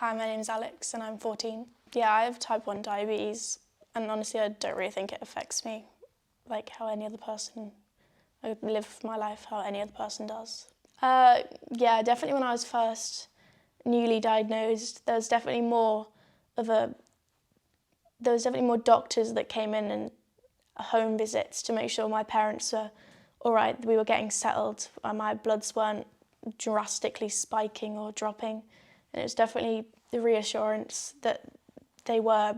Hi, my name's Alex and I'm 14. Yeah, I have type 1 diabetes and honestly I don't really think it affects me like how any other person. I live my life how any other person does. Yeah, definitely when I was first newly diagnosed, there was definitely more doctors that came in and home visits to make sure my parents were all right, we were getting settled, and my bloods weren't drastically spiking or dropping. And it was definitely the reassurance that they were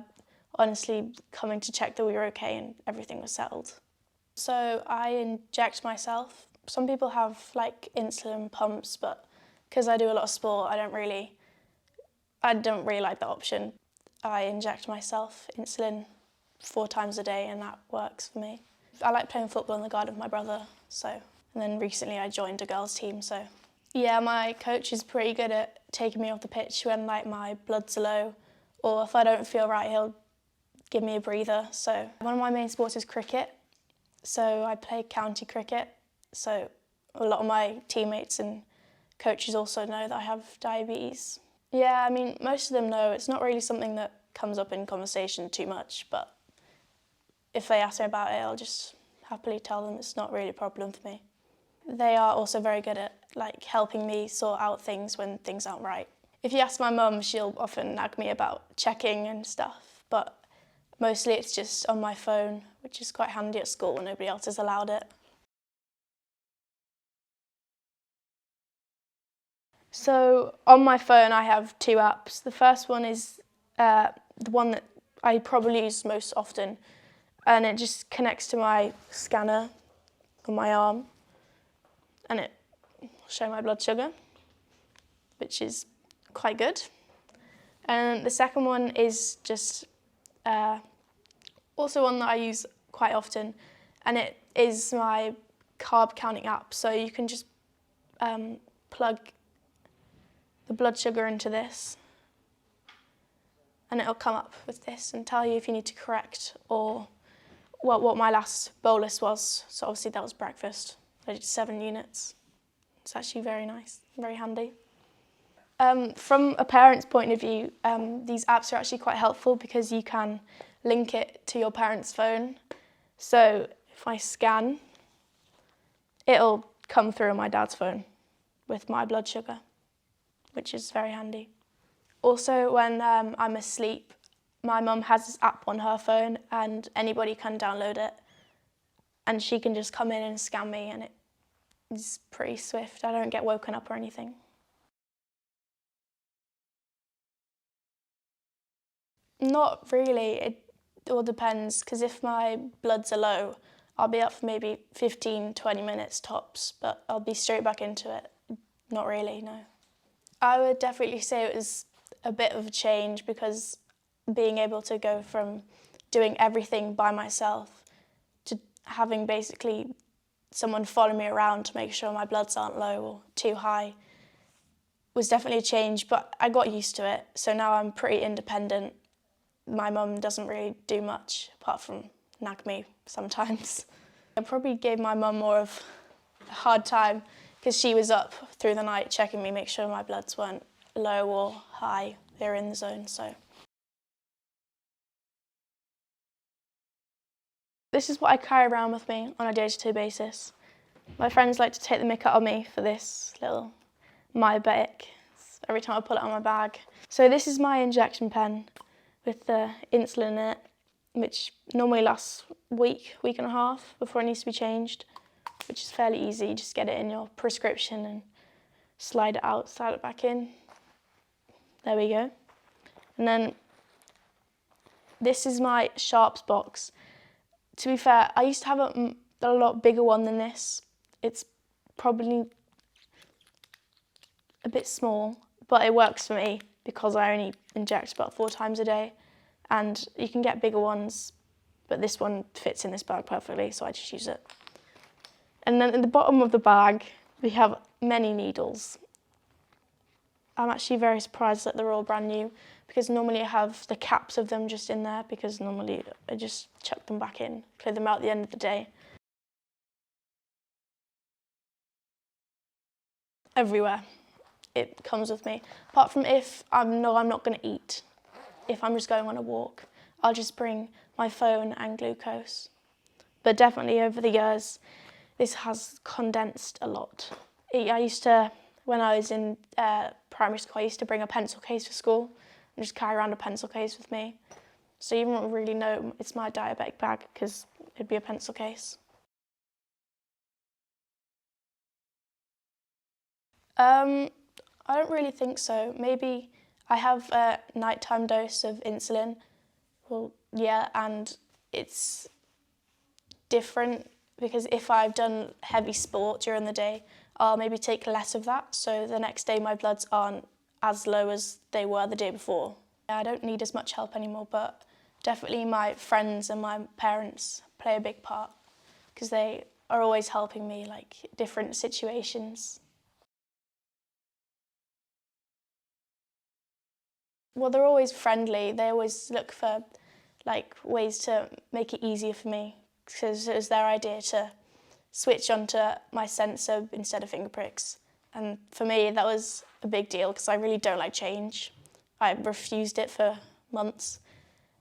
honestly coming to check that we were okay and everything was settled. So I inject myself. Some people have like insulin pumps, but because I do a lot of sport, I don't really like that option. I inject myself insulin 4 times a day and that works for me. I like playing football in the garden with my brother, and then recently I joined a girls' team, so. Yeah, my coach is pretty good at taking me off the pitch when like my bloods are low, or if I don't feel right, he'll give me a breather. So one of my main sports is cricket, so I play county cricket, so a lot of my teammates and coaches also know that I have diabetes. Yeah, I mean, most of them know. It's not really something that comes up in conversation too much, but if they ask me about it, I'll just happily tell them it's not really a problem for me. They are also very good at like helping me sort out things when things aren't right. If you ask my mum, she'll often nag me about checking and stuff, but mostly it's just on my phone, which is quite handy at school when nobody else is allowed it. So on my phone I have 2 apps. The first one is the one that I probably use most often, and it just connects to my scanner on my arm and it will show my blood sugar, which is quite good. And the second one is just also one that I use quite often, and it is my carb counting app. So you can just plug the blood sugar into this and it'll come up with this and tell you if you need to correct or what my last bolus was. So obviously that was breakfast. I did 7 units. It's actually very nice, very handy. From a parent's point of view, these apps are actually quite helpful because you can link it to your parent's phone. So if I scan, it'll come through on my dad's phone with my blood sugar, which is very handy. Also, when I'm asleep, my mum has this app on her phone and anybody can download it and she can just come in and scan me and it's pretty swift. I don't get woken up or anything. Not really, it all depends, because if my bloods are low, I'll be up for maybe 15, 20 minutes tops, but I'll be straight back into it. Not really, no. I would definitely say it was a bit of a change because being able to go from doing everything by myself to having basically someone follow me around to make sure my bloods aren't low or too high was definitely a change, but I got used to it, so now I'm pretty independent. My mum doesn't really do much apart from nag me sometimes. I probably gave my mum more of a hard time because she was up through the night checking me, make sure my bloods weren't low or high, they were in the zone, so. This is what I carry around with me on a day-to-day basis. My friends like to take the mick out of me for this little Myobetic every time I pull it out of my bag. So this is my injection pen with the insulin in it, which normally lasts a week and a half before it needs to be changed, which is fairly easy. You just get it in your prescription and slide it out, slide it back in. There we go. And then this is my sharps box. To be fair, I used to have a lot bigger one than this. It's probably a bit small, but it works for me because I only inject about 4 times a day. And you can get bigger ones, but this one fits in this bag perfectly, so I just use it. And then at the bottom of the bag, we have many needles. I'm actually very surprised that they're all brand new because normally I have the caps of them just in there because normally I just chuck them back in, clear them out at the end of the day. Everywhere. it comes with me. Apart from if I know I'm not going to eat, if I'm just going on a walk, I'll just bring my phone and glucose. But definitely over the years, this has condensed a lot. I used to, when I was in primary school, I used to bring a pencil case to school and just carry around a pencil case with me. So you wouldn't really know it's my diabetic bag because it'd be a pencil case. I don't really think so. Maybe I have a nighttime dose of insulin. Well, yeah, and it's different because if I've done heavy sport during the day, I'll maybe take less of that. So the next day my bloods aren't as low as they were the day before. I don't need as much help anymore, but definitely my friends and my parents play a big part because they are always helping me, like different situations. Well, they're always friendly. They always look for like ways to make it easier for me because it was their idea to switch onto my sensor instead of finger pricks. And for me, that was a big deal because I really don't like change. I refused it for months.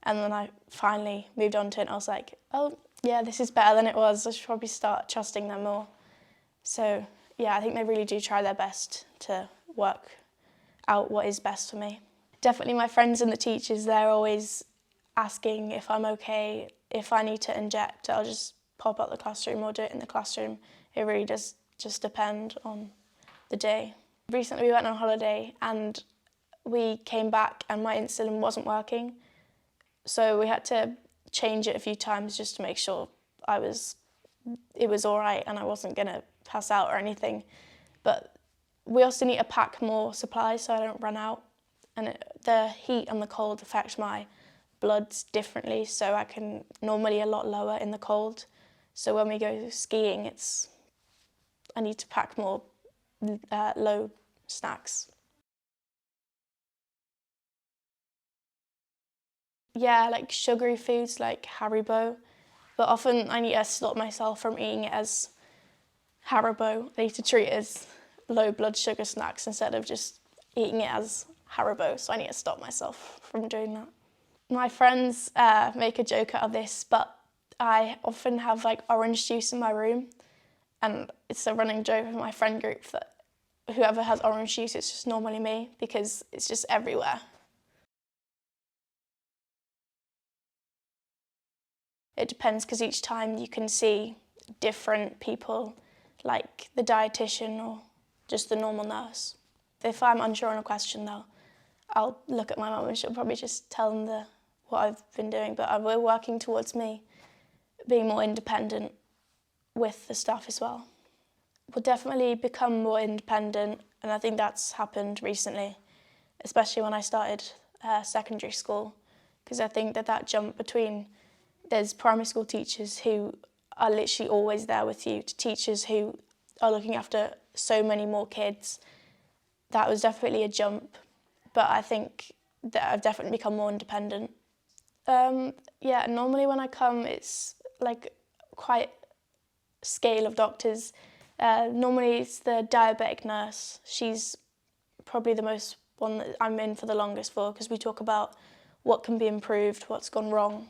And then I finally moved on to it and I was like, oh, yeah, this is better than it was. I should probably start trusting them more. So, yeah, I think they really do try their best to work out what is best for me. Definitely my friends and the teachers, they're always asking if I'm okay, if I need to inject, I'll just pop out the classroom or do it in the classroom. It really does just depend on the day. Recently we went on holiday and we came back and my insulin wasn't working. So we had to change it a few times just to make sure it was all right and I wasn't gonna pass out or anything. But we also need to pack more supplies so I don't run out. And the heat and the cold affect my bloods differently, so I can normally a lot lower in the cold. So when we go skiing, I need to pack more low snacks. Yeah, like sugary foods like Haribo, but often I need to stop myself from eating it as Haribo. I need to treat it as low blood sugar snacks instead of just eating it as Haribo, so I need to stop myself from doing that. My friends make a joke out of this, but I often have like orange juice in my room, and it's a running joke with my friend group that whoever has orange juice, it's just normally me because it's just everywhere. It depends because each time you can see different people, like the dietitian or just the normal nurse. If I'm unsure on a question though, I'll look at my mum and she'll probably just tell them what I've been doing, but we're working towards me being more independent with the staff as well. We'll definitely become more independent, and I think that's happened recently, especially when I started secondary school, because I think that jump between there's primary school teachers who are literally always there with you to teachers who are looking after so many more kids. That was definitely a jump, but I think that I've definitely become more independent. Yeah, normally when I come, it's like quite scale of doctors. Normally it's the diabetic nurse. She's probably the most one that I'm in for the longest for because we talk about what can be improved, what's gone wrong,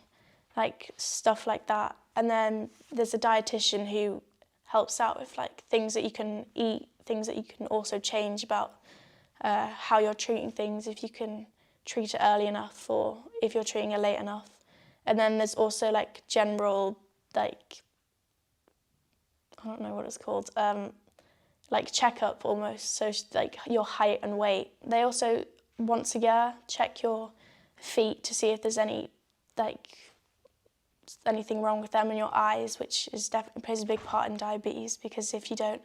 like stuff like that. And then there's a dietitian who helps out with like things that you can eat, things that you can also change about how you're treating things, if you can treat it early enough or if you're treating it late enough. And then there's also like general, like, I don't know what it's called, like checkup almost, so like your height and weight. They also once a year check your feet to see if there's anything wrong with them, and your eyes, which is definitely plays a big part in diabetes, because if you don't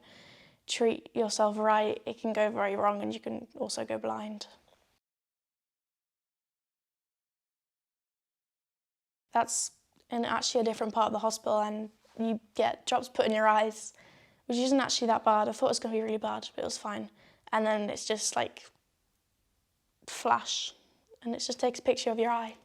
treat yourself right, it can go very wrong and you can also go blind. That's in actually a different part of the hospital, and you get drops put in your eyes, which isn't actually that bad. I thought it was going to be really bad, but it was fine. And then it's just like flash, and it just takes a picture of your eye.